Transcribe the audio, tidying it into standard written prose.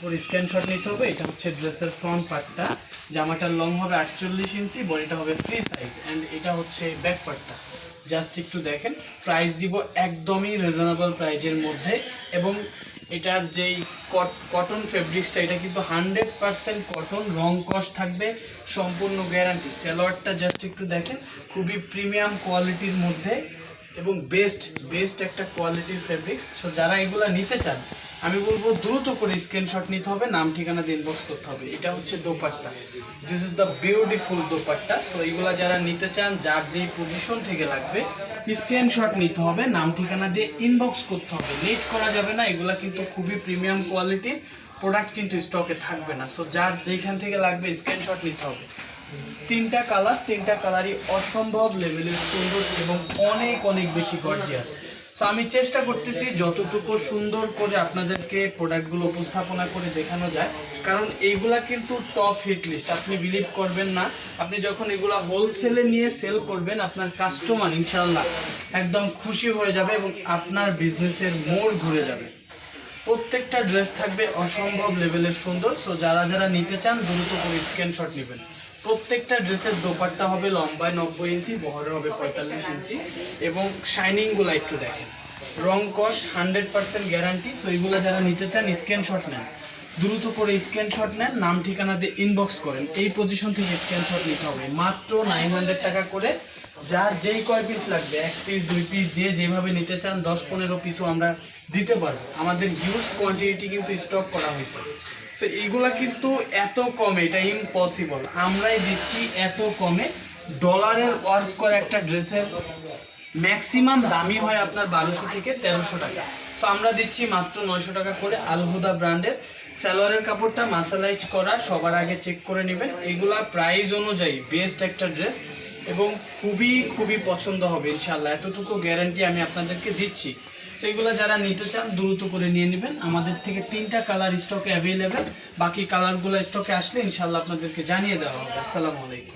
পুরো স্ক্রিনশট নিতে হবে। এটা হচ্ছে ড্রেসের ফ্রন্ট পার্টটা, জামাটার লং হবে 48 ইঞ্চি, বডিটা হবে ফ্রি সাইজ, অ্যান্ড এটা হচ্ছে ব্যাক পার্টটা। জাস্ট একটু দেখেন, প্রাইস দিব একদমই রিজনেবল প্রাইজের মধ্যে। এবং এটার যেই কটন ফেব্রিক্সটা, এটা কিন্তু 100% কটন, রং কস থাকবে, সম্পূর্ণ গ্যারান্টি। সালোয়ারটা জাস্ট একটু দেখেন, খুবই প্রিমিয়াম কোয়ালিটির মধ্যে এবং বেস্ট একটা কোয়ালিটির ফেব্রিক্স। সো যারা এগুলা নিতে চান, আমি বলবো দ্রুত করে স্ক্রিনশট নিতে হবে, নাম ঠিকানা দিয়ে ইনবক্স করতে হবে। এটা হচ্ছে dupatta, this is the beautiful dupatta. So এগুলা যারা নিতে চান, যার যেই পজিশন থেকে লাগবে, স্ক্রিনশট নিতে হবে, নাম ঠিকানা দিয়ে ইনবক্স করতে হবে, লেট করা যাবে না। এগুলা কিন্তু খুবই প্রিমিয়াম কোয়ালিটির প্রোডাক্ট, কিন্তু স্টকে থাকবে না। সো যার যেখান থেকে লাগবে স্ক্রিনশট নিতে হবে। তিনটা কালারই অসম্ভব লেভেলের সুন্দর এবং অনেক বেশি গর্জিয়াস। সো আমি চেষ্টা করতেছি যতটুকু সুন্দর করে আপনাদেরকে প্রোডাক্টগুলো উপস্থাপনা করে দেখানো যায়, কারণ এইগুলা কিন্তু টপ হিট লিস্ট। আপনি বিলিভ করবেন না, আপনি যখন এগুলা হোলসেলে নিয়ে সেল করবেন, আপনার কাস্টমার ইনশাল্লাহ একদম খুশি হয়ে যাবে এবং আপনার বিজনেসের মোড় ঘুরে যাবে। প্রত্যেকটা ড্রেস থাকবে অসম্ভব লেভেলের সুন্দর। সো যারা নিতে চান, দ্রুত করে স্ক্রিনশট নেবেন। প্রত্যেকটা ড্রেসের দোপাট্টা হবে লম্বায় 90 ইঞ্চি, বহরে হবে 45 ইঞ্চি, এবং শাইনিংগুলো একটু দেখেন, রং কস 100% গ্যারান্টি। সো এইগুলো যারা নিতে চান, স্ক্রিনশট নেন, দ্রুত করে স্ক্রিনশট নেন, নাম ঠিকানা দিয়ে ইনবক্স করেন। এই পজিশন থেকে স্ক্রিনশট নিতে হবে, মাত্র 900 টাকা করে। যার যেই কয় পিস লাগবে, 1 পিস 2 পিস, যে যেভাবে নিতে চান, 10-15 পিসও আমরা দিতে পারবো। আমাদের হিউজ কোয়ান্টিটি কিন্তু স্টক করা হয়েছে। তো এইগুলা কিন্তু এত কমে, এটা ইম্পসিবল। আমরাই দিচ্ছি এত কমে। ডলারের ওয়ার্ক করে একটা ড্রেসের ম্যাক্সিমাম দামই হয় আপনার 1200 থেকে 1300 টাকা। তো আমরা দিচ্ছি মাত্র 900 টাকা করে। আলহুদা ব্র্যান্ডের সালোয়ারের কাপড়টা মাসালাইজ করা, সবার আগে চেক করে নেবেন। এগুলা প্রাইস অনুযায়ী বেস্ট একটা ড্রেস এবং খুবই পছন্দ হবে ইনশাল্লাহ, এতটুকু গ্যারান্টি আমি আপনাদেরকে দিচ্ছি। সেইগুলো যারা নিতে চান, দ্রুত করে নিয়ে নেবেন। আমাদের থেকে 3টা কালার স্টকে অ্যাভেলেবেল, বাকি কালারগুলো স্টকে আসলে ইনশাল্লাহ আপনাদেরকে জানিয়ে দেওয়া হবে। আসসালামু আলাইকুম।